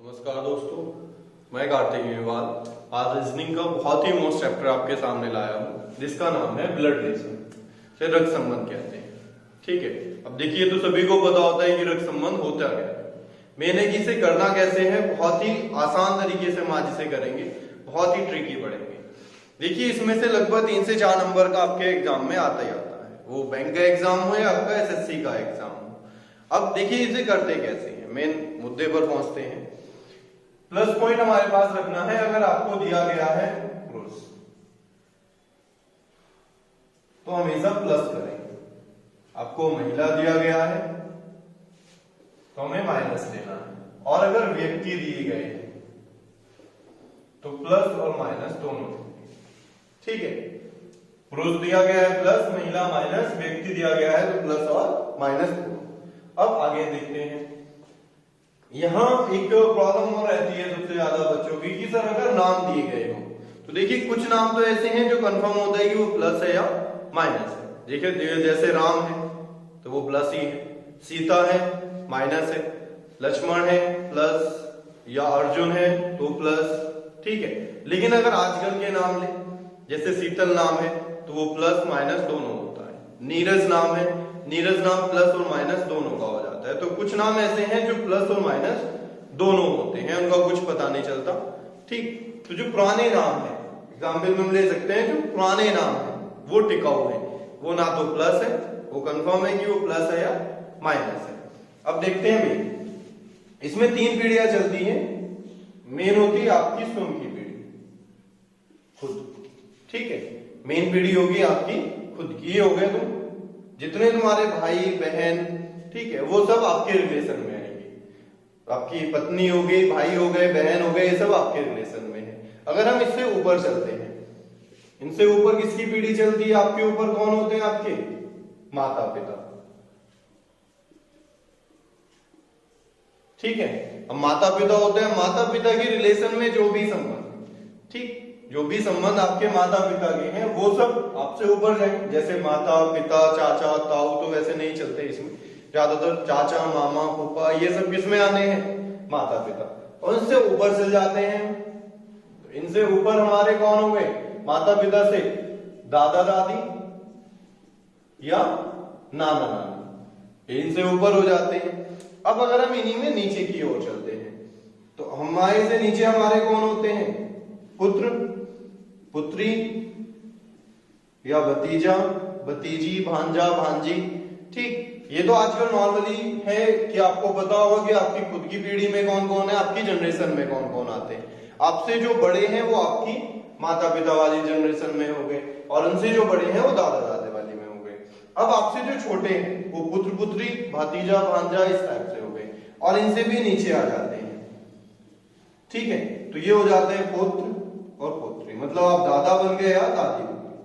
नमस्कार दोस्तों, मैं कार्तिक अग्रवाल आज रीजनिंग का बहुत ही मोस्ट चैप्टर आपके सामने लाया हूँ, जिसका नाम है ब्लड रिलेशन, से रक्त संबंध कहते हैं। ठीक है, अब देखिए तो सभी को पता होता है कि रक्त संबंध होता क्या है। मैंने कि इसे करना कैसे है, बहुत ही आसान तरीके से हम आज इसे करेंगे, बहुत ही ट्रिकी पढ़ेंगे। देखिए इसमें से लगभग 3 से 4 नंबर का आपके एग्जाम में आता ही आता है, वो बैंक का एग्जाम हो या आपका एसएससी का एग्जाम हो। अब देखिए इसे करते कैसे हैं, मेन मुद्दे पर पहुंचते हैं। प्लस पॉइंट हमारे पास रखना है। अगर आपको दिया गया है पुरुष तो हमेशा प्लस करेंगे, आपको महिला दिया गया है तो हमें माइनस लेना है, और अगर व्यक्ति दिए गए हैं तो प्लस और माइनस दोनों। ठीक है, पुरुष दिया गया है प्लस, महिला माइनस, व्यक्ति दिया गया है तो प्लस और माइनस दोनों। अब आगे देखते हैं। यहां एक प्रॉब्लम और रहती है सबसे ज्यादा बच्चों की कि सर अगर नाम दिए गए हो तो देखिए कुछ नाम तो ऐसे हैं जो कंफर्म होता है कि वो प्लस है या माइनस है। देखिए जैसे राम है तो वो प्लस ही है, सीता है माइनस है, लक्ष्मण है प्लस, या अर्जुन है तो प्लस। ठीक है, लेकिन अगर आजकल के नाम ले, जैसे शीतल नाम है तो वो प्लस माइनस दोनों होता है। नीरज नाम है, नीरज नाम प्लस और माइनस दोनों का हो जाता है। तो कुछ नाम ऐसे हैं जो प्लस और माइनस दोनों होते हैं, उनका कुछ पता नहीं चलता। ठीक, तो जो पुराने नाम है, एग्जाम्पल में हम ले सकते हैं, जो पुराने नाम है वो टिकाऊ है, वो ना तो प्लस है, वो कंफर्म है कि वो प्लस है या माइनस है। अब देखते हैं मेन, इसमें 3 पीढ़ियां चलती हैं। मेन होती है आपकी स्वयं की पीढ़ी, खुद। ठीक है, मेन पीढ़ी होगी आपकी खुद की। ये हो गए तुम, जितने तुम्हारे भाई बहन, ठीक है, वो सब आपके रिलेशन में आएंगे। आपकी पत्नी हो गई, भाई हो गए, बहन हो गए, ये सब आपके रिलेशन में है। अगर हम इससे ऊपर चलते हैं, इनसे ऊपर किसकी पीढ़ी चलती है, आपके ऊपर कौन होते हैं, आपके माता पिता। ठीक है, अब माता पिता होते हैं, माता पिता के रिलेशन में जो भी संबंध, ठीक, जो भी संबंध आपके माता पिता के हैं वो सब आपसे ऊपर जाएंगे। जैसे माता पिता चाचा ताऊ तो वैसे नहीं चलते, इसमें ज्यादातर चाचा मामा फूफा ये सब किसमें आने हैं, माता पिता, और इनसे ऊपर चल जाते हैं। तो इनसे ऊपर हमारे कौन हो गए, माता पिता से दादा दादी या नाना नानी, इनसे ऊपर हो जाते हैं। अब अगर हम इन्हीं में नीचे की ओर चलते हैं तो हमारे से नीचे हमारे कौन होते हैं, पुत्र पुत्री या भतीजा भतीजी भांजा भांजी। ठीक, ये तो आजकल नॉर्मली है कि आपको पता होगा कि आपकी खुद की पीढ़ी में कौन कौन है, आपकी जनरेशन में कौन कौन आते हैं। आपसे जो बड़े हैं वो आपकी माता पिता वाली जनरेशन में हो गए, और उनसे जो बड़े हैं वो दादा दादी वाली में हो गए। अब आपसे जो छोटे हैं वो पुत्र पुत्री भतीजा भांजा इस टाइप से हो गए, और इनसे भी नीचे आ जाते हैं। ठीक है, तो ये हो जाते हैं पुत्र और पुत्री, मतलब आप दादा बन गए या दादी बन गए।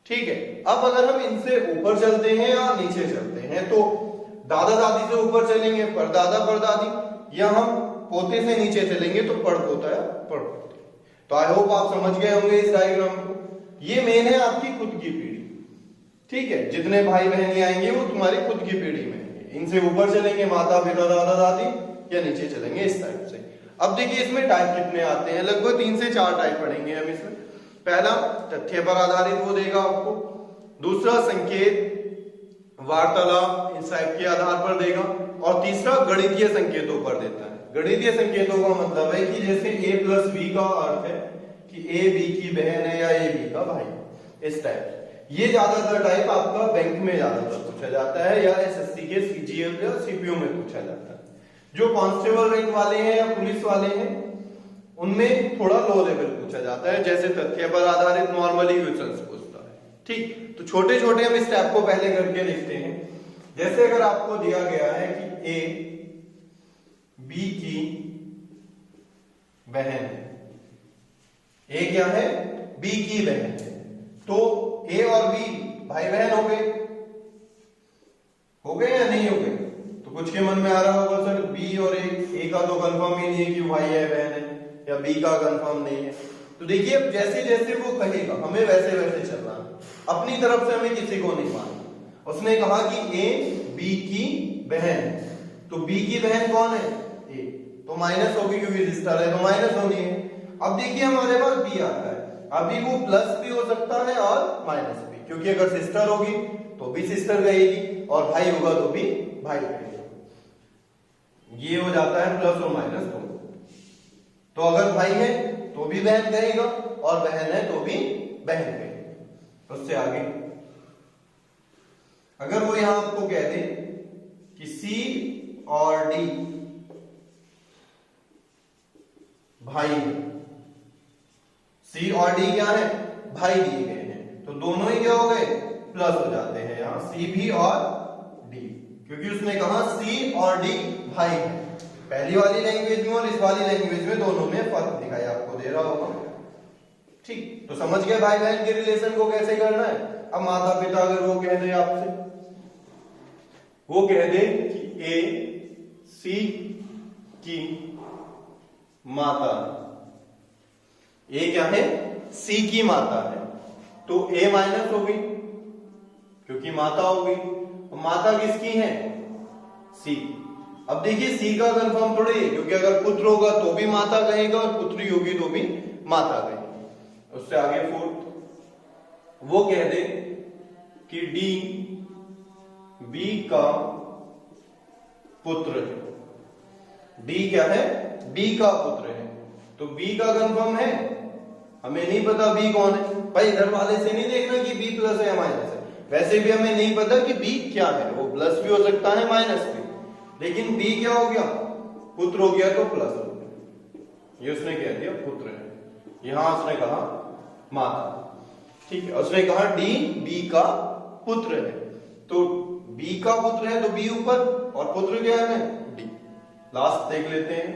ठीक है, अब अगर हम इनसे ऊपर चलते हैं या नीचे चलते हैं तो दादा दादी से ऊपर चलेंगे परदादा परदादी, या हम पोते से नीचे चलेंगे तो पड़पोता या पड़पोती। तो आई होप आप समझ गए होंगे इस डायग्राम को। ये मेन है आपकी खुद की पीढ़ी। ठीक है, जितने भाई बहन आएंगे वो तुम्हारी खुद की पीढ़ी में आएंगे। इनसे ऊपर चलेंगे माता पिता दादा दादी, या नीचे चलेंगे इस टाइप से। अब देखिए इसमें टाइप कितने आते हैं, लगभग 3 से 4 टाइप पढ़ेंगे हम इसमें। पहला तथ्य पर आधारित वो देगा आपको, दूसरा संकेत वार्तालाप इस टाइप के आधार पर देगा, और तीसरा गणितीय संकेतों पर देता है। गणितीय संकेतों का मतलब है कि जैसे a प्लस बी का अर्थ है कि a b की बहन है या a b का भाई, इस टाइप। ये ज्यादातर टाइप आपका बैंक में ज्यादातर पूछा जाता है, या एसएससी के सीजीएल या सीपीओ में पूछा जाता है। जो कांस्टेबल रैंक वाले हैं या पुलिस वाले हैं उनमें थोड़ा लो लेवल पूछा जाता है, जैसे तथ्य पर आधारित नॉर्मली क्वेश्चंस पूछता है। ठीक, तो छोटे छोटे हम इस टाइप को पहले करके लिखते हैं। जैसे अगर आपको दिया गया है कि ए बी की बहन है, ए क्या है, बी की बहन है, तो ए और बी भाई बहन हो गए या नहीं हो गए। तो कुछ के मन में आ रहा होगा सर बी और ए का तो कंफर्म ही नहीं है कि भाई है बहन है, या बी का कंफर्म नहीं है। तो देखिए अब जैसे जैसे वो कहेगा हमें वैसे वैसे चलना है, अपनी तरफ से हमें किसी को नहीं मानना। उसने कहा कि ए बी की बहन है, तो बी की बहन कौन है, ए, तो माइनस होगी क्योंकि सिस्टर है तो माइनस होनी है। अब देखिए हमारे पास बी आता है, अभी वो प्लस भी हो सकता है और माइनस भी, क्योंकि अगर सिस्टर होगी तो भी सिस्टर कहेगी और भाई होगा तो भी भाई कहेगा। ये हो जाता है प्लस और माइनस दोनों। तो अगर भाई है तो भी बहन कहेगा और बहन है तो भी बहन कहेगा। उससे आगे अगर वो यहां आपको कह दे कि सी और डी भाई है, सी और डी क्या है, भाई दिए गए हैं, तो दोनों ही क्या हो गए, प्लस हो जाते हैं यहां सी भी और डी, क्योंकि उसने कहा सी और डी भाई है। पहली वाली लैंग्वेज में और इस वाली लैंग्वेज में दोनों में फर्क दिखाई आपको दे रहा होगा। ठीक, तो समझ गए भाई बहन के रिलेशन को कैसे करना है। अब माता पिता अगर वो कह दे आपसे, वो कह दे कि ए सी की माता है, ए क्या है, सी की माता है, तो ए माइनस हो गई क्योंकि माता हो गई। माता किसकी है, सी। अब देखिए सी का कंफर्म थोड़ी है, क्योंकि अगर पुत्र होगा तो भी माता कहेगा और पुत्री होगी तो भी माता कहेगी। उससे आगे फोर्थ, वो कह दे कि डी बी का पुत्र है। डी क्या है, बी का पुत्र है, तो बी का कंफर्म है, हमें नहीं पता बी कौन है। भाई इधर वाले से नहीं देखना कि बी प्लस है या माइनस है, वैसे भी हमें नहीं पता कि बी क्या है, वो प्लस भी हो सकता है माइनस भी, लेकिन बी क्या हो गया, पुत्र हो गया तो प्लस हो गया। ये उसने कह दिया पुत्र है, यहां उसने कहा माता। ठीक है, उसने कहा डी बी का पुत्र है, तो बी का पुत्र है तो बी ऊपर और पुत्र क्या है डी। लास्ट देख लेते हैं।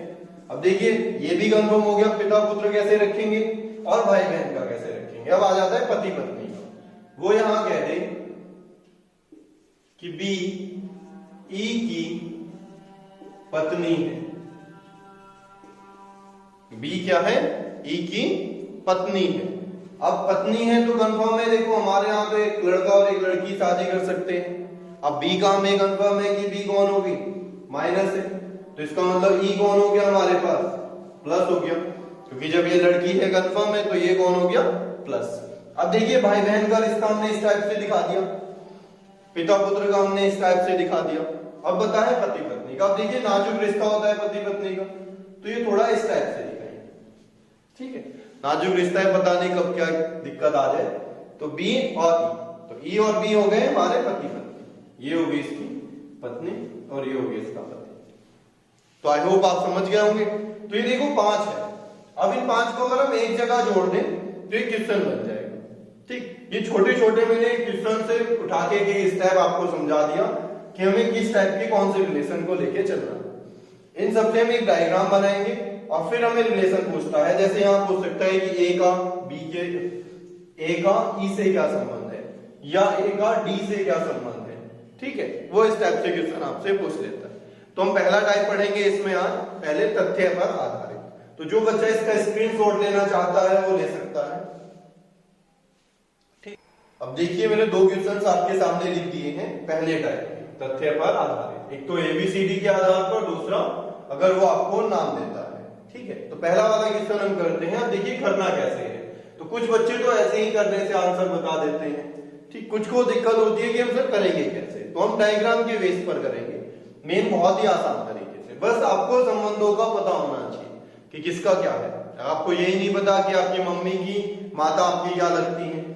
अब देखिए ये भी कंफर्म हो गया, पिता पुत्र कैसे रखेंगे और भाई बहन का कैसे रखेंगे। अब आ जाता है पति पत्नी का। वो यहां कह दे कि बी ई की पत्नी है। बी क्या है, ई की पत्नी है। अब पत्नी है तो कंफर्म है, देखो हमारे यहां तो एक लड़का और एक लड़की शादी कर सकते हैं। अब बी का हमें कंफर्म है कि बी कौन होगी, माइनस है, तो इसका मतलब ई कौन हो गया हमारे पास, प्लस हो गया, क्योंकि जब ये लड़की है कंफर्म है तो ये कौन हो गया, प्लस। अब देखिए भाई बहन का रिश्ता हमने इस टाइप से दिखा दिया, पिता पुत्र का हमने इस टाइप से दिखा दिया। अब बताए पति पत्नी का। अब देखिए नाजुक रिश्ता होता है पति पत्नी का, तो ये थोड़ा इस टाइप से दिखाएंगे। ठीक है, नाजुक रिश्ता है, पता नहीं कब क्या दिक्कत आ जाए। तो बी और ई, तो ई और बी हो गए हमारे पति पत्नी, ये होगी इसकी पत्नी और ये होगी इसका पति। तो आई होप आप समझ गए होंगे। तो ये देखो 5 है, अब इन 5 को अगर हम एक जगह जोड़ दें तो ये क्वेश्चन बन जाएगा। ठीक, ये छोटे छोटे मैंने क्वेश्चन से उठा के स्टेप आपको समझा दिया कि हमें किस टाइप के कौन से रिलेशन को लेके चलना है। इन सबसे हम एक डायग्राम बनाएंगे और फिर हमें रिलेशन पूछता है, जैसे यहां पूछ सकता है कि ए का बी के, ए का ई से क्या संबंध है, या ए का डी से क्या संबंध है। ठीक है, वो इस टाइप से क्वेश्चन आपसे पूछ लेता है। तो हम पहला टाइप पढ़ेंगे इसमें आज, पहले तथ्य पर आधारित। तो जो बच्चा इसका स्क्रीनशॉट लेना चाहता है वो ले सकता है। ठीक, अब देखिए मैंने 2 क्वेश्चंस आपके सामने लिख दिए हैं पहले टाइप तथ्य पर आधारित, एक तो एबीसीडी के आधार पर, दूसरा अगर वो आपको नाम देता है। ठीक है, तो पहला वाला क्वेश्चन हम करते हैं। अब देखिए करना कैसे है, तो कुछ बच्चे तो ऐसे ही करने से आंसर बता देते हैं। ठीक, कुछ को दिक्कत होती है कि हम सर करेंगे कैसे, तो हम डायग्राम के बेस पर करेंगे। मेन बहुत ही आसान तरीके से, बस आपको संबंधों का पता होना चाहिए कि किसका क्या है। आपको यही नहीं पता कि आपकी मम्मी की माता आपकी क्या लगती है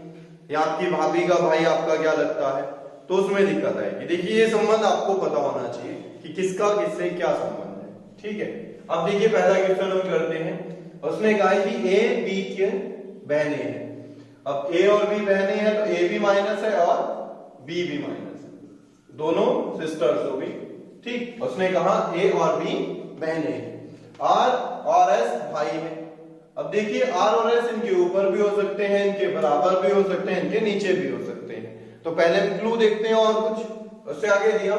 या आपकी भाभी का भाई आपका क्या लगता है, तो उसमें दिक्कत आएगी। देखिए ये संबंध आपको पता होना चाहिए कि किसका किससे क्या संबंध है। ठीक है, अब देखिए पहला क्वेश्चन हम करते हैं। उसने कहा कि ए बी के बहने हैं। अब ए और बी बहने हैं तो ए भी माइनस है और बी भी माइनस है, दोनों सिस्टर्स हो गई। ठीक, उसने कहा ए और बी बहने हैं, आर और एस भाई है। अब देखिए आर और एस इनके ऊपर भी हो सकते हैं, इनके बराबर भी हो सकते हैं, इनके नीचे भी हो सकते हैं। तो पहले क्लू देखते हैं और कुछ। उससे आगे दिया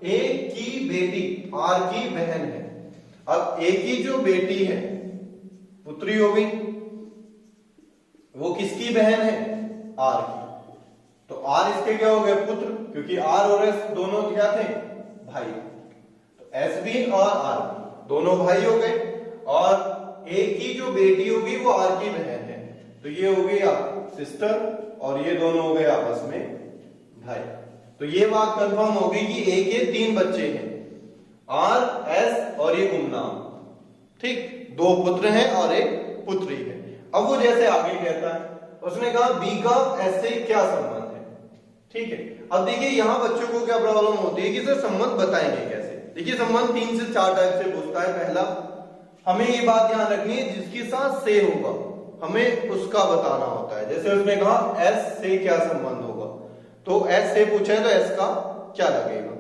ए की बेटी आर की बहन है। अब ए की जो बेटी है पुत्री हो गई, वो किसकी बहन है, आर की। तो आर इसके क्या हो गए, पुत्र, क्योंकि आर और एस दोनों क्या थे, भाई। तो एस बी और आर बी, दोनों भाई हो गए, और एक की जो बेटी होगी वो आर की बहन है, तो ये हो गई आप सिस्टर, और ये दोनों हो गए आपस में भाई। तो ये बात कंफर्म हो गई कि एक ये 3 बच्चे हैं, आर, एस और ये गुमनाम, ठीक, 2 पुत्र हैं और एक पुत्री है। अब वो जैसे आगे कहता है, उसने कहा बी का एस से क्या संबंध है, ठीक है। अब देखिए यहां बच्चों को क्या प्रॉब्लम होती है कि सर संबंध बताएंगे कैसे। देखिए संबंध 3 से 4 टाइप से पूछता है। पहला, हमें ये बात ध्यान रखनी है जिसके साथ से होगा हमें उसका बताना होता है। जैसे उसने कहा एस से क्या संबंध होगा, तो एस से पूछे तो एस का क्या लगेगा,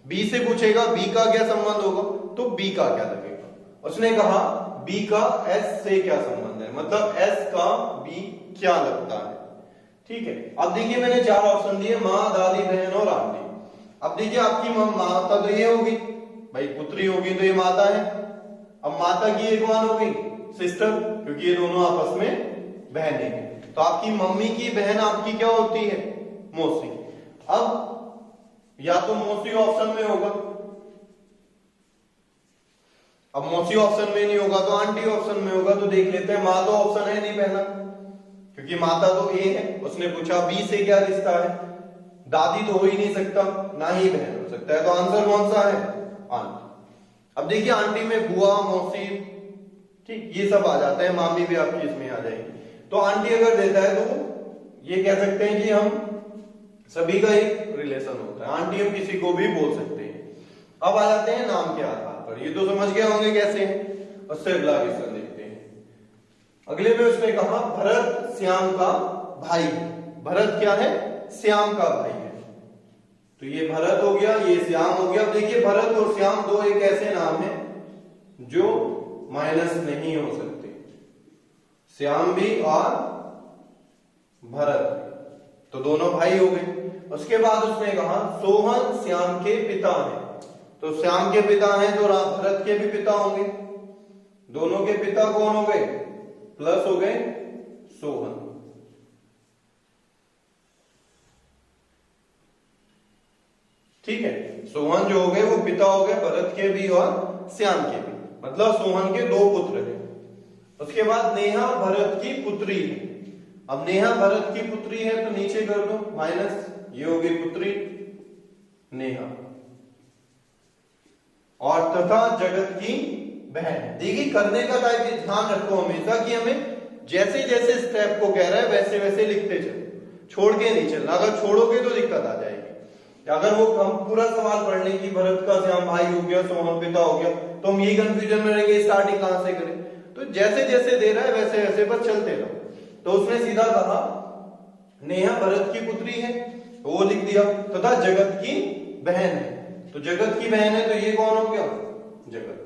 बी से पूछेगा बी का क्या संबंध होगा, तो बी का क्या लगेगा। उसने कहा बी का एस से क्या संबंध है, मतलब एस का बी क्या लगता है, ठीक है। अब देखिए मैंने 4 ऑप्शन दिए, माँ, दादी, बहन और आंटी। अब देखिए आपकी माता तो ये होगी भाई, पुत्री होगी तो ये माता है। अब माता की एक कौन हो गई, सिस्टर, क्योंकि ये दोनों आपस में बहनें हैं। तो आपकी मम्मी की बहन आपकी क्या होती है, मौसी। अब या तो मौसी ऑप्शन में होगा, अब मौसी ऑप्शन में नहीं होगा तो आंटी ऑप्शन में होगा। तो देख लेते हैं, माँ तो ऑप्शन है नहीं पहला, क्योंकि माता तो ए है। उसने पूछा बी से क्या रिश्ता है, दादी तो हो ही नहीं सकता, ना ही बहन हो सकता है, तो आंसर कौन सा है, आंटी। अब देखिए आंटी में बुआ, मौसी, ठीक, ये सब आ जाते हैं, मामी भी आपकी इसमें आ जाएगी। तो आंटी अगर देता है तो ये कह सकते हैं कि हम सभी का एक रिलेशन होता है, आंटी हम किसी को भी बोल सकते हैं। अब आ जाते हैं नाम के आधार पर, ये तो समझ गए होंगे कैसे हैं। उससे अगला क्वेश्चन देखते हैं। अगले में उसने कहा भरत श्याम का भाई है। भरत क्या है, श्याम का भाई है। तो ये भरत हो गया, ये श्याम हो गया। अब देखिए भरत और श्याम दो एक ऐसे नाम है जो माइनस नहीं हो सकते, श्याम भी और भरत, तो दोनों भाई हो गए। उसके बाद उसने कहा सोहन श्याम के पिता हैं। तो श्याम के पिता हैं तो भरत के भी पिता होंगे, दोनों के पिता कौन हो गए, प्लस हो गए सोहन, ठीक है। सोहन जो हो गए वो पिता हो गए भरत के भी और श्याम के भी, मतलब सोहन के 2 पुत्र हैं। उसके बाद नेहा भरत की पुत्री है। अब नेहा भरत की पुत्री है तो नीचे कर दो माइनस, ये हो गई पुत्री नेहा, और तथा जगत की बहन। देखिए करने का टाइप ध्यान रखो हमेशा कि हमें जैसे जैसे स्टेप को कह रहा है वैसे वैसे लिखते चलो, छोड़ के नहीं चलना। अगर छोड़ोगे तो दिक्कत आ जाएगी। अगर वो हम पूरा सवाल पढ़ लें कि भरत का श्याम भाई हो गया, सोहन पिता हो गया, तो हम यही कंफ्यूजन में रहेंगे स्टार्टिंग कहां से करें। तो जैसे जैसे दे रहा है वैसे वैसे बस चलते रहो। तो उसने सीधा कहा नेहा भरत की पुत्री है, तो वो लिख दिया, तथा जगत की बहन है। तो जगत की बहन है तो ये कौन हो गया, जगत,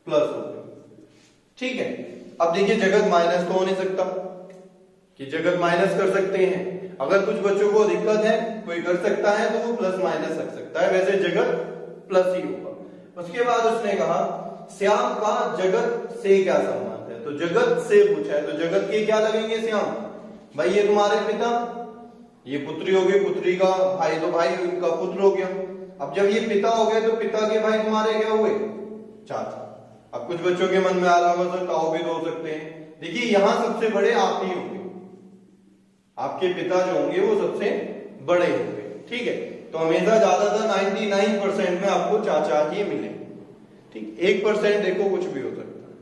प्लस हो गया, ठीक है। अब देखिए जगत माइनस तो हो नहीं सकता, कि जगत माइनस कर सकते हैं। अगर कुछ बच्चों को दिक्कत है, कोई कर सकता है तो वो प्लस माइनस रख सकता है, वैसे जगत प्लस ही होगा। उसके बाद उसने कहा श्याम का जगत से क्या संबंध है। तो जगत से पूछा है, तो जगत के क्या लगेंगे श्याम, भाई ये तुम्हारे पिता, ये पुत्री हो गई, पुत्री का भाई तो भाई उनका पुत्र हो गया। अब जब ये पिता हो गए तो पिता के भाई तुम्हारे क्या हुए, चाचा। अब कुछ बच्चों के मन में आ रहा होगा सर ताऊ भी तो हो सकते हैं। देखिए यहां सबसे बड़े आप ही होंगे, आपके पिता जो होंगे वो सबसे बड़े होंगे, ठीक है। तो हमेशा ज्यादातर 99% में आपको चाचा ही मिले, ठीक। 1% देखो कुछ भी हो सकता है।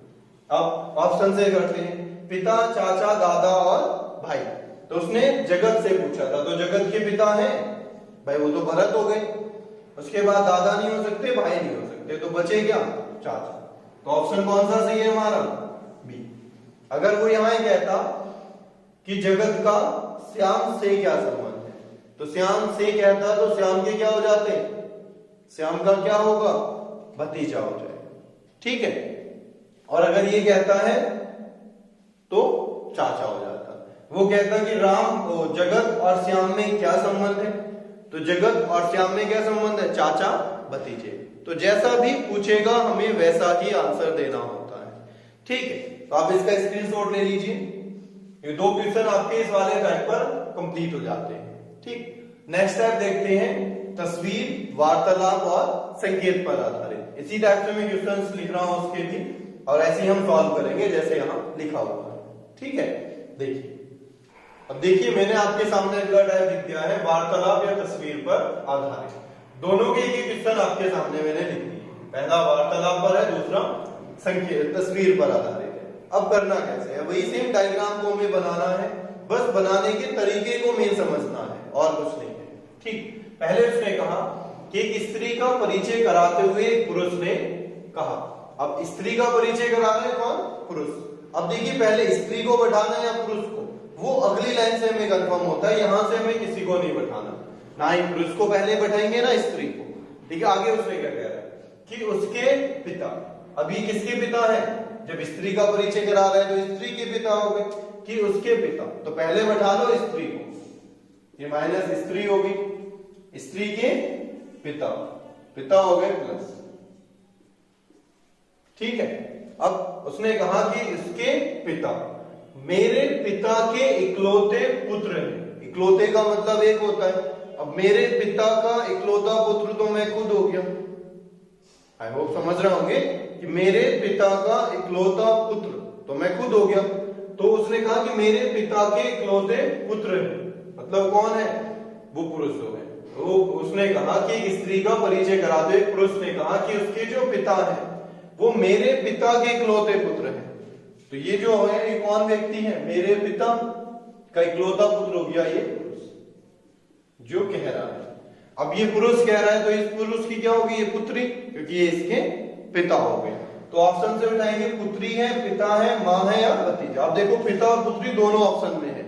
अब ऑप्शन से करते हैं, पिता, चाचा, दादा और भाई। तो उसने जगत से पूछा था, तो जगत के पिता हैं भाई, वो तो भरत हो गए। उसके बाद दादा नहीं हो सकते, भाई नहीं हो सकते, तो बचे क्या, चाचा। तो ऑप्शन कौन सा सही है हमारा, बी। अगर वो यहां कहता कि जगत का श्याम से क्या संबंध है, तो श्याम से कहता तो श्याम के क्या हो जाते, श्याम का क्या होगा, भतीजा हो जाएगा, ठीक है। और अगर ये कहता है तो चाचा हो जाता। वो कहता कि राम जगत और श्याम में क्या संबंध है, तो जगत और श्याम में क्या संबंध है, चाचा भतीजे। तो जैसा भी पूछेगा हमें वैसा ही आंसर देना होता है, ठीक है। तो आप इसका स्क्रीनशॉट ले लीजिए, ये 2 क्वेश्चन आपके इस वाले टाइप पर कंप्लीट हो जाते हैं, ठीक। नेक्स्ट टाइप देखते हैं तस्वीर, वार्तालाप और संकेत पर आधारित। इसी टाइप से मैं क्वेश्चंस लिख रहा हूं उसके भी, और ऐसे ही हम सॉल्व करेंगे जैसे यहाँ लिखा हुआ है। ठीक है, देखिए अब देखिए मैंने आपके सामने अगला टाइप लिख दिया है वार्तालाप या तस्वीर पर आधारित। दोनों के एक क्वेश्चन आपके सामने मैंने लिख दिए, पहला वार्तालाप पर है, दूसरा संकेत तस्वीर पर आधारित है। अब करना कैसे है, वही सेम डायग्राम को हमें बनाना है, बस बनाने के तरीके को हमें समझना है और कुछ नहीं है। ठीक, पहले उसने कहा कि एक स्त्री का परिचय कराते हुए एक पुरुष ने कहा। अब स्त्री का परिचय करा रहे हैं कौन, पुरुष। अब देखिए पहले स्त्री को बैठाना है या पुरुष को, वो अगली लाइन से हमें कंफर्म होता है, यहां से हमें किसी को नहीं बैठाना, ना ही पुरुष को पहले बैठाएंगे ना स्त्री को। ठीक है, आगे उसने क्या कह रहा है कि उसके पिता। अभी किसके पिता है, जब स्त्री का परिचय करा रहा है तो स्त्री के पिता हो गए, कि उसके पिता, तो पहले बैठा लो स्त्री को, ये माइनस स्त्री होगी, स्त्री के पिता, पिता हो गए प्लस। ठीक है, अब उसने कहा कि इसके पिता मेरे पिता के इकलौते पुत्र हैं। इकलौते का मतलब एक होता है, अब मेरे पिता का इकलौता पुत्र तो मैं खुद हो गया। आई होप समझ रहे होंगे कि मेरे पिता का इकलौता पुत्र तो मैं खुद हो गया। तो उसने कहा कि मेरे पिता के इकलौते पुत्र हैं, मतलब कौन है, वो पुरुष हो गए। तो उसने कहा कि एक स्त्री का परिचय करा दो, एक पुरुष ने कहा कि उसके जो पिता है वो मेरे पिता के इकलौते पुत्र हैं। तो ये जो है ये कौन व्यक्ति है, मेरे पिता का इकलौता पुत्र हो गया ये पुरुष जो कह रहा है। अब ये पुरुष कह रहा है तो इस पुरुष की क्या होगी, ये पुत्री, क्योंकि ये इसके पिता हो गए। तो ऑप्शन से उठाएंगे, पुत्री है, पिता है, माँ है या भतीजा। अब देखो पिता और पुत्री दोनों ऑप्शन में है,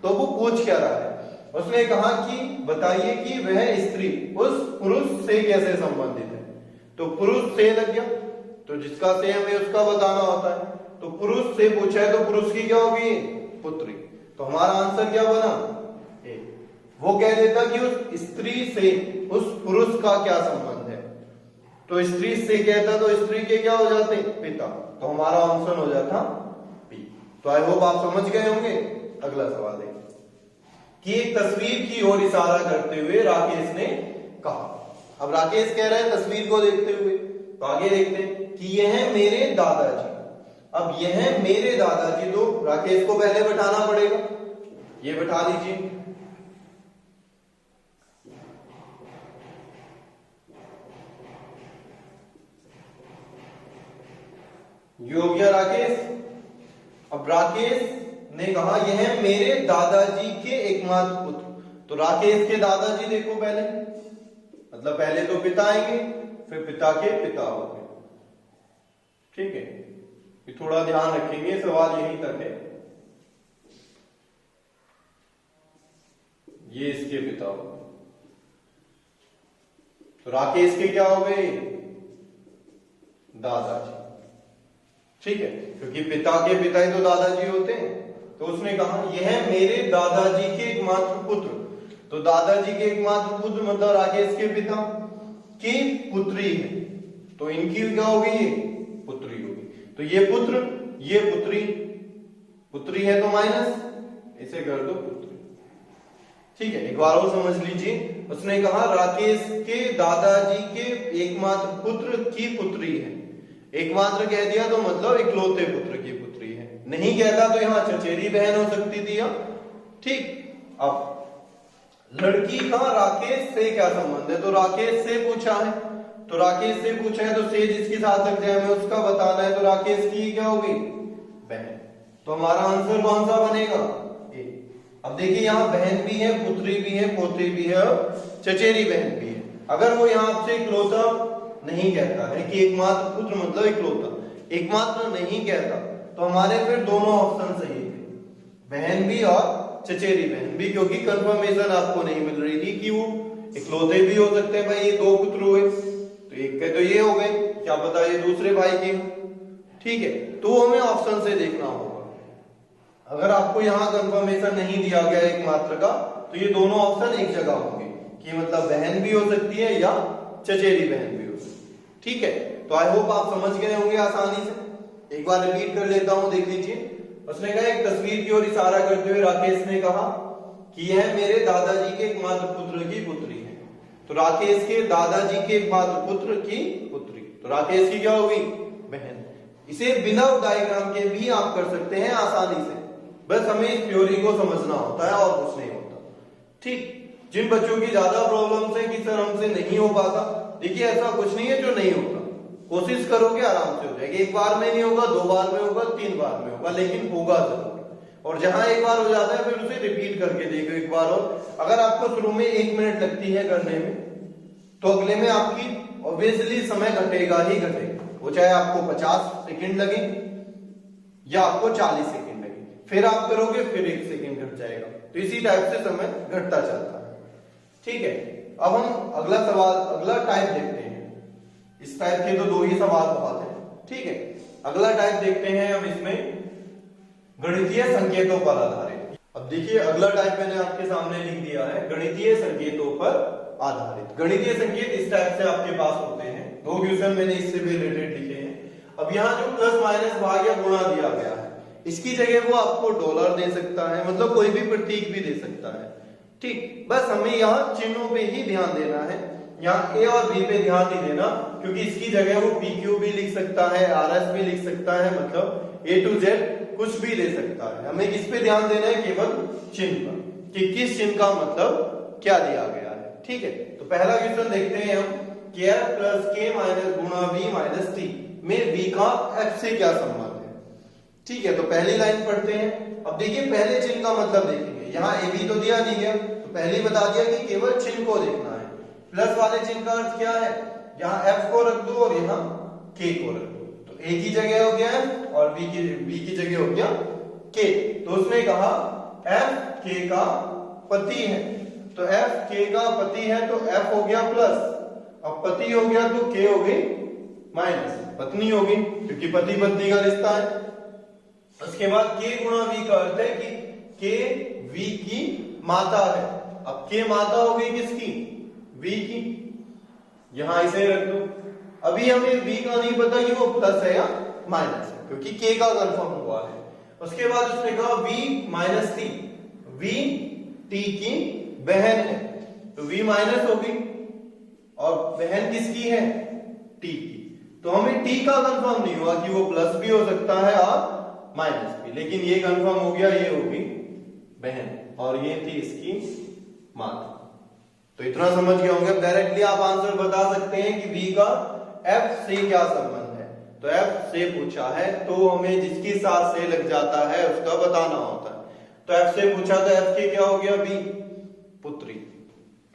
तो वो पूछ क्या रहा है, उसने कहा कि बताइए कि वह स्त्री उस पुरुष से कैसे संबंधित है। तो पुरुष से लग गया, तो जिसका से हमें उसका बताना होता है, तो पुरुष से पूछा है तो पुरुष की क्या होगी, पुत्री। तो हमारा आंसर क्या बना, ए। वो कह देता कि उस स्त्री से उस पुरुष का क्या संबंध है, तो स्त्री से कहता तो स्त्री के क्या हो जाते, पिता। तो हमारा आंसर हो जाता बी। तो आई होप आप समझ गए होंगे। अगला सवाल है कि एक तस्वीर की ओर इशारा करते हुए राकेश ने कहा। अब राकेश कह रहा है तस्वीर को देखते हुए, तो आगे देखते हैं कि यह मेरे दादाजी। अब यह मेरे दादाजी, तो राकेश को पहले बैठाना पड़ेगा, ये बैठा लीजिए। ये हो गया राकेश। अब राकेश ने कहा यह मेरे दादाजी के एकमात्र पुत्र। तो राकेश के दादाजी देखो पहले, मतलब पहले तो पिता आएंगे, फिर पिता के पिता हो गए। ठीक है, ये थोड़ा ध्यान रखेंगे, सवाल यहीं तक है। ये इसके पिता हो गए, तो राकेश के क्या हो गए, दादाजी। ठीक है, क्योंकि पिता के पिता ही तो दादाजी होते हैं। तो उसने कहा यह मेरे दादाजी के एकमात्र पुत्र। तो दादाजी के एकमात्र पुत्र मतलब राकेश के पिता की पुत्री है, तो इनकी क्या होगी, ये पुत्री होगी। तो ये पुत्र, ये पुत्री, पुत्री है तो माइनस, इसे कर दो पुत्री। ठीक है, एक बार और समझ लीजिए। उसने कहा राकेश के दादाजी के एकमात्र पुत्र की पुत्री है। एकमात्र कह दिया तो मतलब इकलौते पुत्र की पुत्री है, नहीं कहता तो यहां चचेरी बहन हो सकती थी। ठीक, अब लड़की का राकेश से क्या संबंध है, तो राकेश से पूछा है, तो राकेश से पूछा है तो से जिसके साथ लग जाए हमें उसका बताना है, तो राकेश की क्या होगी, बहन। तो हमारा आंसर कौन सा बनेगा, ए। अब देखिए यहाँ बहन भी है, पुत्री भी है, पोती भी है और चचेरी बहन भी है। अगर वो यहाँ आपसे इकलौता नहीं कहता है कि एकमात्र पुत्र मतलब इकलौता, एकमात्र नहीं कहता, तो हमारे फिर दोनों ऑप्शन सही है, बहन भी और चचेरी बहन भी, क्योंकि कंफर्मेशन आपको नहीं मिल रही थी कि वो इकलौते भी हो सकते हैं। भाई ये दो पुत्र हुए, तो एक के तो ये हो गए, क्या पता ये दूसरे भाई के। ठीक है, तो हमें ऑप्शन से देखना होगा। अगर आपको यहाँ कंफर्मेशन नहीं दिया गया एकमात्र का, तो ये दोनों ऑप्शन एक जगह होंगे कि मतलब बहन भी हो सकती है या चचेरी बहन भी हो सकती है। ठीक है, तो आई होप आप समझ गए होंगे आसानी से। एक बार रिपीट कर लेता हूं, देख लीजिए। उसने कहा एक तस्वीर की ओर इशारा करते हुए राकेश ने कहा कि यह मेरे दादाजी के एकमात्र पुत्र की पुत्री है, तो राकेश के दादाजी के एकमात्र पुत्र की पुत्री, तो राकेश की क्या होगी? बहन। इसे बिना डायग्राम के भी आप कर सकते हैं आसानी से, बस हमें इस थ्योरी को समझना होता है और कुछ नहीं होता। ठीक, जिन बच्चों की ज्यादा प्रॉब्लम्स है कि सर हमसे नहीं हो पाता, देखिए ऐसा कुछ नहीं है जो नहीं होता, कोशिश करोगे आराम से हो जाएगा। एक बार में नहीं होगा, 2 बार में होगा, 3 बार में होगा, लेकिन होगा जरूर। और जहां एक बार हो जाता है फिर उसे रिपीट करके देखो एक बार और। अगर आपको शुरू में 1 मिनट लगती है करने में, तो अगले में आपकी ऑब्वियसली समय घटेगा ही घटेगा, वो चाहे आपको 50 सेकंड लगे या आपको 40 सेकंड लगे, फिर आप करोगे फिर 1 सेकंड घट जाएगा, तो इसी टाइप से समय घटता चलता है। ठीक है, अब हम अगला सवाल, अगला टाइप देखते हैं। इस टाइप के तो 2 ही सवाल बहुत है। ठीक है, अगला टाइप देखते हैं हम इसमें गणितीय संकेतों पर आधारित। अब देखिए अगला टाइप मैंने आपके सामने लिख दिया है, गणितीय संकेतों पर आधारित। गणितीय संकेत इस टाइप से आपके पास होते हैं, 2 क्वेश्चन मैंने इससे भी रिलेटेड लिखे हैं। अब यहाँ जो प्लस माइनस भाग या गुणा दिया गया है, इसकी जगह वो आपको डॉलर दे सकता है, मतलब कोई भी प्रतीक भी दे सकता है। ठीक, बस हमें यहाँ चिन्हों पे ही ध्यान देना है, यहाँ ए और बी पे ध्यान नहीं देना, क्योंकि इसकी जगह वो पी क्यू भी लिख सकता है, आर एस भी लिख सकता है, मतलब ए टू जेड कुछ भी ले सकता है। हमें किस पे ध्यान देना है? केवल चिन्ह पर, कि किस चिन्ह का मतलब क्या दिया गया है। ठीक है, तो पहला क्वेश्चन देखते हैं हम, के प्लस के माइनस गुणा बी माइनस टी में बी का एफ से क्या संबंध है। ठीक है, तो पहली लाइन पढ़ते हैं। अब देखिए पहले चिन्ह का मतलब देखेंगे, यहाँ ए बी तो दिया नहीं गया, तो पहले ही बता दिया कि केवल चिन्ह को देखना है। प्लस वाले चिन्ह का अर्थ क्या है? यहाँ एफ को रख दो और यहाँ के को रख दो, तो ए की जगह हो गया एफ और बी की जगह हो गया के। तो उसने कहा एफ के का पति है, तो एफ के का पति है, तो एफ हो गया प्लस, अब पति हो गया तो के हो गई माइनस, पत्नी होगी क्योंकि पति पत्नी का रिश्ता है। उसके बाद के गुणा वी का अर्थ है कि के वी की माता है। अब के माता हो गई किसकी? वी की, यहां इसे रख दो। अभी हमें वी का नहीं पता कि वो प्लस है या माइनस है, क्योंकि के का कंफर्म हुआ है। उसके बाद उसने कहा V minus T, V T की बहन है, तो वी माइनस होगी और बहन किसकी है? टी की। तो हमें टी का कंफर्म नहीं हुआ कि वो प्लस भी हो सकता है और माइनस भी, लेकिन ये कंफर्म हो गया, ये होगी बहन और ये थी इसकी माता। तो इतना समझ गए होंगे। डायरेक्टली आप आंसर बता सकते हैं कि बी का एफ से क्या संबंध है। तो एफ से पूछा है तो हमें जिसकी साथ से लग जाता है उसका बताना होता है। तो एफ से पूछा तो एफ के क्या हो गया? बी पुत्री,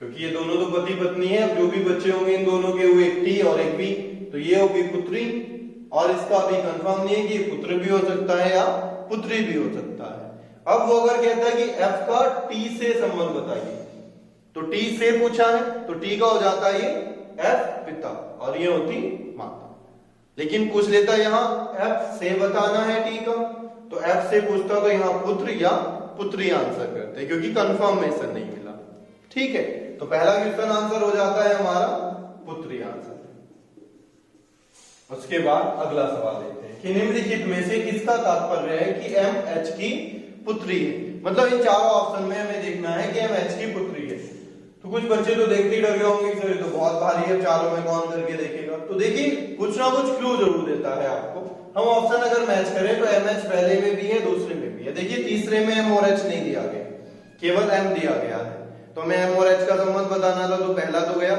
क्योंकि ये दोनों तो पति पत्नी है। अब जो भी बच्चे होंगे इन दोनों के, वो एक टी और एक बी, तो ये होगी पुत्री। और इसका भी कंफर्म नहीं है कि पुत्र भी हो सकता है या पुत्री भी हो सकता है। अब वो अगर कहता है कि एफ का टी से संबंध बताइए, तो टी से पूछा है तो टी का हो जाता है ये एफ पिता और ये होती माता। लेकिन पूछ लेता यहां एफ से बताना है टी का, तो एफ से पूछता तो यहां पुत्र या पुत्री आंसर करते हैं, क्योंकि कंफर्मेशन नहीं मिला। ठीक है, तो पहला क्वेश्चन आंसर हो जाता है हमारा पुत्री आंसर। उसके बाद अगला सवाल देखते हैं कि निम्नलिखित में से किसका तात्पर्य है कि एम एच की पुत्री है। मतलब इन चारों ऑप्शन में हमें देखना है कि एम एच की पुत्री है। तो कुछ बच्चे तो देखते ही डर गए होंगे कि सर ये तो बहुत भारी है, चारों में कौन करके देखेगा। तो देखिए कुछ ना कुछ क्लू जरूर देता है आपको। हम ऑप्शन अगर मैच करें तो एम एच पहले में भी है, दूसरे में भी है। देखिए तीसरे में एम और एच नहीं दिया गया, केवल एम दिया गया है। तो हमें एम और एच का संबंध बताना था, तो पहला तो गया।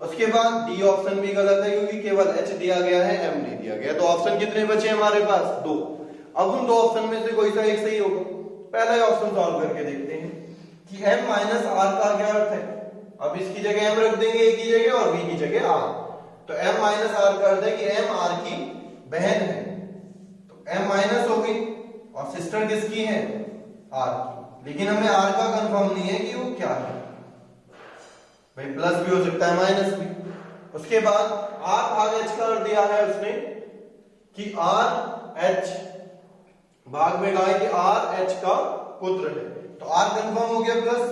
उसके बाद डी ऑप्शन भी गलत है, क्योंकि केवल एच दिया गया है, एम नहीं दिया गया। तो ऑप्शन कितने बचे हमारे पास? 2। अब उन 2 ऑप्शन में से कोई सा एक सही होगा। पहला ही ऑप्शन सॉल्व करके देखते हैं कि m माइनस आर का क्या अर्थ है। अब इसकी जगह m रख देंगे a की जगह और b की जगह r। तो m माइनस आर का अर्थ है कि m r की बहन है, तो m माइनस हो गई और सिस्टर किसकी है? r की। लेकिन हमें r का कंफर्म नहीं है कि वो क्या है, भाई प्लस भी हो सकता है माइनस भी। उसके बाद r भाग h का अर्थ दिया है उसने कि r h भाग में कहा है कि r h का पुत्र है, तो r कंफर्म हो गया प्लस,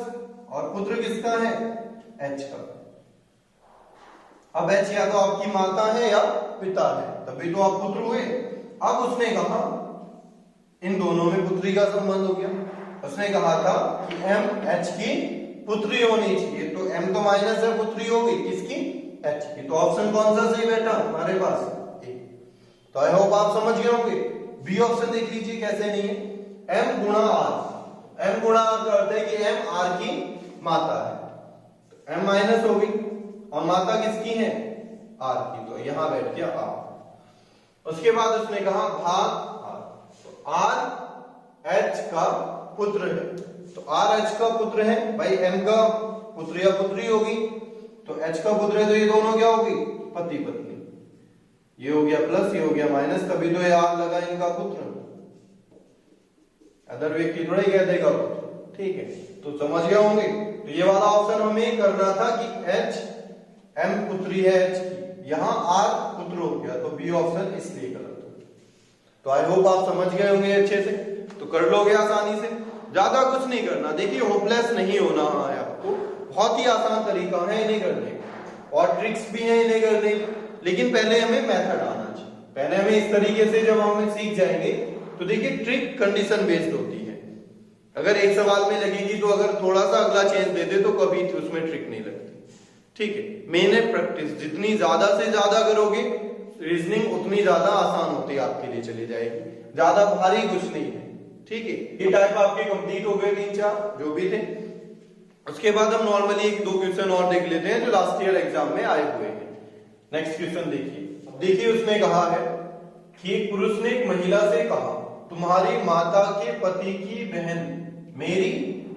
और पुत्र किसका है? h का। अब h या तो आपकी माता है या पिता है, तभी तो आप पुत्र हुए। अब उसने कहा इन दोनों में पुत्री का संबंध हो गया। उसने कहा था कि एम एच की पुत्री होनी चाहिए, तो एम तो माइनस है, पुत्री होगी किसकी, एच की। तो ऑप्शन कौन सा सही बैठा हमारे पास, ए। तो आई होप आप समझ गए होंगे। बी ऑप्शन देख लीजिए कैसे नहीं है, एम गुणा आर। एम गुणा आर का अर्थ है कि एम आर की माता है, तो एम माइनस होगी और माता किसकी है, आर की, तो यहां बैठ गया आर। उसके बाद उसने कहा भाग आर, तो आर एच का पुत्र है, तो आर एच का पुत्र है भाई, एम का पुत्र या पुत्री होगी, तो एच का पुत्र है, तो ये दोनों क्या होगी, पति पत्नी। ये हो गया प्लस, ये हो गया माइनस, तभी तो ये आर लगा इनका पुत्र, अदर व्यक्ति थोड़ा ही कह देगा पुत्र, ठीक है। तो समझ गए होंगे। तो ये वाला ऑप्शन हमें करना था कि एच एम पुत्री है एच की, यहां आर पुत्र हो गया, तो बी ऑप्शन इसलिए गलत हो। तो आई होप आप समझ गए होंगे अच्छे से, तो कर लोगे आसानी से, ज्यादा कुछ नहीं करना। देखिए होपलेस नहीं होना है आपको, बहुत ही आसान तरीका है इन्हें करने का, और ट्रिक्स भी है इन्हें करने, लेकिन पहले हमें मेथड आना चाहिए। पहले हमें इस तरीके से जब हम सीख जाएंगे, तो देखिए ट्रिक कंडीशन बेस्ड होती है। अगर एक सवाल में लगेगी, तो अगर थोड़ा सा अगला चेंज दे दे तो कभी उसमें ट्रिक नहीं लगती, ठीक है। मेन है प्रैक्टिस, जितनी ज्यादा से ज्यादा करोगे रीजनिंग उतनी ज्यादा आसान होती आपके लिए चली जाएगी, ज्यादा भारी कुछ नहीं है, ठीक है। ये टाइप आपके कंप्लीट हो गए 3-4 जो भी थे। उसके बाद हम नॉर्मली 1-2 क्वेश्चन और देख लेते हैं जो लास्ट ईयर एग्जाम में आए हुए हैं। नेक्स्ट क्वेश्चन देखिए उसमें कहा है कि एक पुरुष ने एक महिला से कहा, तुम्हारी माता के पति की बहन मेरी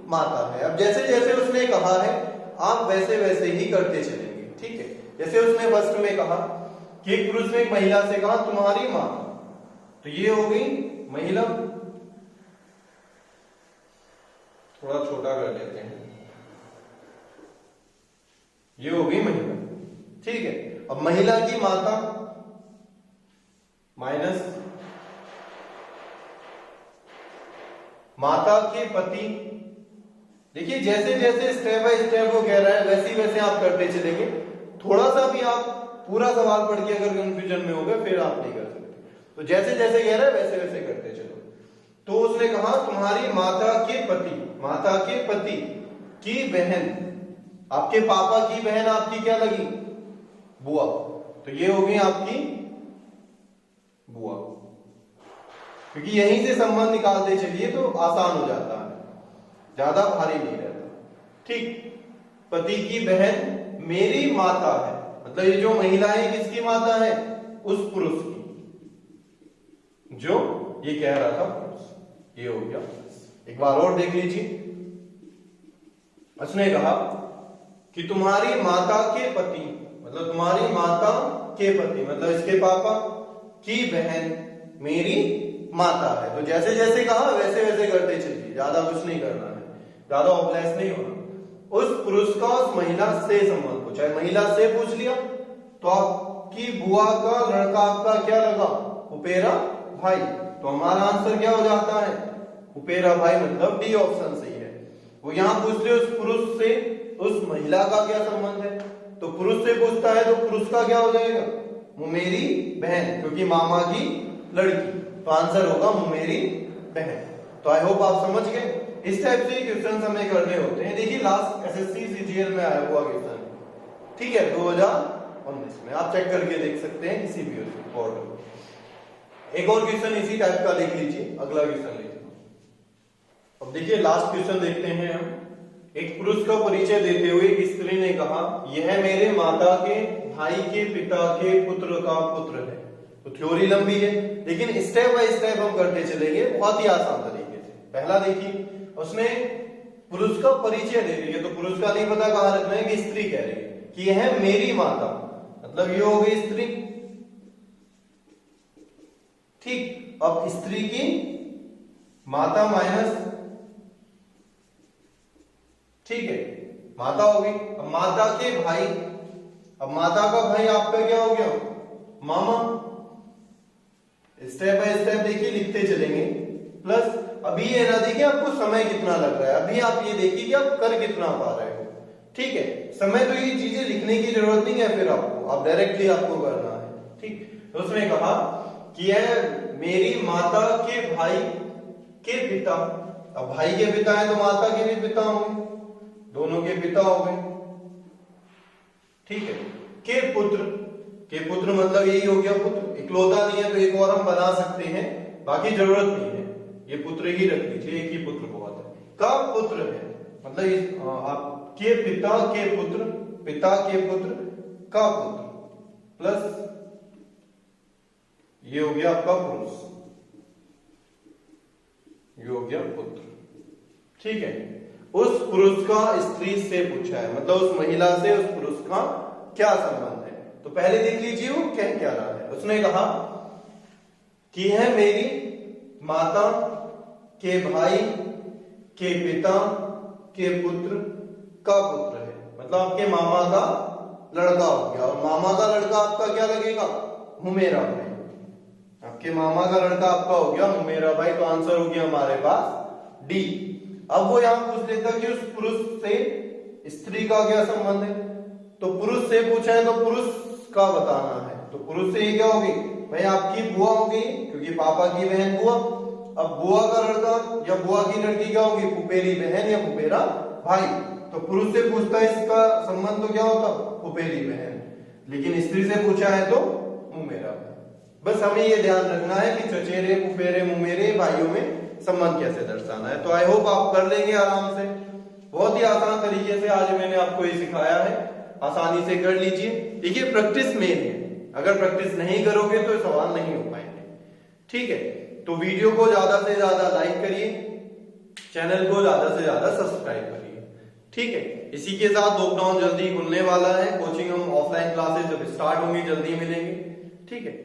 माता है। अब जैसे जैसे उसने कहा है आप वैसे वैसे ही करते चलेंगे, ठीक है। जैसे उसने फर्स्ट में कहा कि एक पुरुष ने एक महिला से कहा तुम्हारी माता, तो ये हो गई महिला, थोड़ा छोटा कर लेते हैं, ये हो गई महिला, ठीक है। अब महिला की माता माइनस माता के पति। देखिए जैसे जैसे स्टेप बाय स्टेप वो कह रहा है वैसे वैसे आप करते चलेंगे। थोड़ा सा भी आप पूरा सवाल पढ़ के अगर कंफ्यूजन में हो गए फिर आप नहीं कर सकते, तो जैसे जैसे कह रहा है वैसे वैसे करते चलो। तो उसने कहा तुम्हारी माता के पति की बहन, आपके पापा की बहन आपकी क्या लगी, बुआ, तो ये होगी आपकी बुआ, क्योंकि यहीं से संबंध निकालते चलिए तो आसान हो जाता है, ज्यादा भारी नहीं रहता, ठीक। पति की बहन मेरी माता है, मतलब ये जो महिला है किसकी माता है, उस पुरुष की, जो ये कह रहा था पुरुष, ये हो गया। एक बार और देख लीजिए, उसने कहा कि तुम्हारी माता के पति, मतलब तुम्हारी माता के पति मतलब इसके पापा की बहन मेरी माता है। तो जैसे जैसे कहा वैसे वैसे करते चलिए, ज्यादा कुछ नहीं करना है, ज्यादा ऑब्लेस नहीं होना। उस पुरुष का उस महिला से संबंध पूछा है, महिला से पूछ लिया तो आपकी बुआ का लड़का आपका क्या लगा, उपेरा भाई, तो हमारा आंसर क्या हो जाता है, उपेरा भाई, मतलब डी ऑप्शन सही है। वो यहां पूछ रहे उस पुरुष से उस महिला का क्या संबंध है, तो पुरुष से पूछता है तो पुरुष का क्या हो जाएगा, मुमेरी बहन, क्योंकि मामा की लड़की, तो आंसर होगा मुमेरी बहन। तो आई होप आप समझ गए। इस टाइप से क्वेश्चन हमें करने होते हैं। देखिए लास्ट एसएससी सीजीएल में आया हुआ क्वेश्चन, ठीक है, 2019 में, आप चेक करके देख सकते हैं किसी भी पोर्टल। एक और क्वेश्चन इसी टाइप का देख लीजिए, अगला क्वेश्चन लीजिए। अब देखिए लास्ट क्वेश्चन देखते हैं हम। एक पुरुष का परिचय देते हुए एक स्त्री ने कहा यह मेरे माता के भाई के पिता के पुत्र का पुत्र है। तो थ्योरी लंबी है लेकिन स्टेप बाय स्टेप हम करते चलेंगे, बहुत ही आसान तरीके से। पहला देखिए, उसने पुरुष का परिचय दे दिया, तो पुरुष का नहीं पता कहां रखना है, कि स्त्री कह रही है कि यह मेरी माता, मतलब ये हो गई स्त्री, ठीक। अब स्त्री की माता माइनस, ठीक है, माता होगी। अब माता के भाई, अब माता का भाई आपका क्या हो गया, मामा। स्टेप बाय स्टेप देखिए लिखते चलेंगे। प्लस अभी ये ना देखिए आपको समय कितना लग रहा है, अभी आप ये देखिए कि आप कर कितना पा रहे हो, ठीक है। समय तो ये चीजें लिखने की जरूरत नहीं है, फिर आपको आप डायरेक्टली आपको करना है, ठीक। तो उसने कहा कि यह मेरी माता के भाई के पिता, अब भाई के पिता है तो माता के भी पिता होंगे, दोनों के पिता हो गए। ठीक है। के पुत्र मतलब यही हो गया पुत्र, इकलौता नहीं है तो एक और हम बना सकते हैं, बाकी जरूरत नहीं है, ये पुत्र ही रख लीजिए, एक ही पुत्र बहुत है। का पुत्र है मतलब आपके पिता के पुत्र, पिता के पुत्र का पुत्र प्लस ये हो गया आपका पुरुष, ये हो गया पुत्र। ठीक है। उस पुरुष का स्त्री से पूछा है, मतलब उस महिला से उस पुरुष का क्या संबंध है। तो पहले देख लीजिए वो कह क्या रहा है। उसने कहा कि है मेरी माता के भाई के पिता के पुत्र का पुत्र है, मतलब आपके मामा का लड़का हो गया। और मामा का लड़का आपका क्या लगेगा, मुमेरा भाई। आपके मामा का लड़का आपका हो गया मुमेरा भाई, तो आंसर हो गया हमारे पास डी। अब वो यहां पूछ लेता कि उस पुरुष से स्त्री का क्या संबंध है, तो पुरुष से पूछा है तो पुरुष का बताना है। तो पुरुष से ये क्या होगी भाई, आपकी बुआ होगी, क्योंकि पापा की बहन बुआ। अब बुआ का लड़का या बुआ की लड़की क्या होगी, फुफेरी बहन या फुफेरा भाई। तो पुरुष से पूछता है इसका संबंध तो क्या होता, फुफेरी बहन, लेकिन स्त्री से पूछा है तो मुमेरा भाई। बस हमें ये ध्यान रखना है कि चचेरे फुफेरे मुमेरे भाइयों में संबंध कैसे दर्शाना है। तो आई होप आप कर लेंगे आराम से, बहुत ही आसान तरीके से आज मैंने आपको ये सिखाया है, आसानी से कर लीजिए। देखिए प्रैक्टिस मेन है, अगर प्रैक्टिस नहीं करोगे तो सवाल नहीं हो पाएंगे। ठीक है, तो वीडियो को ज्यादा से ज्यादा लाइक करिए, चैनल को ज्यादा से ज्यादा सब्सक्राइब करिए। ठीक है, इसी के साथ लॉकडाउन जल्दी खुलने वाला है, कोचिंग हम ऑफलाइन क्लासेस जब स्टार्ट होंगी जल्दी मिलेंगे। ठीक है।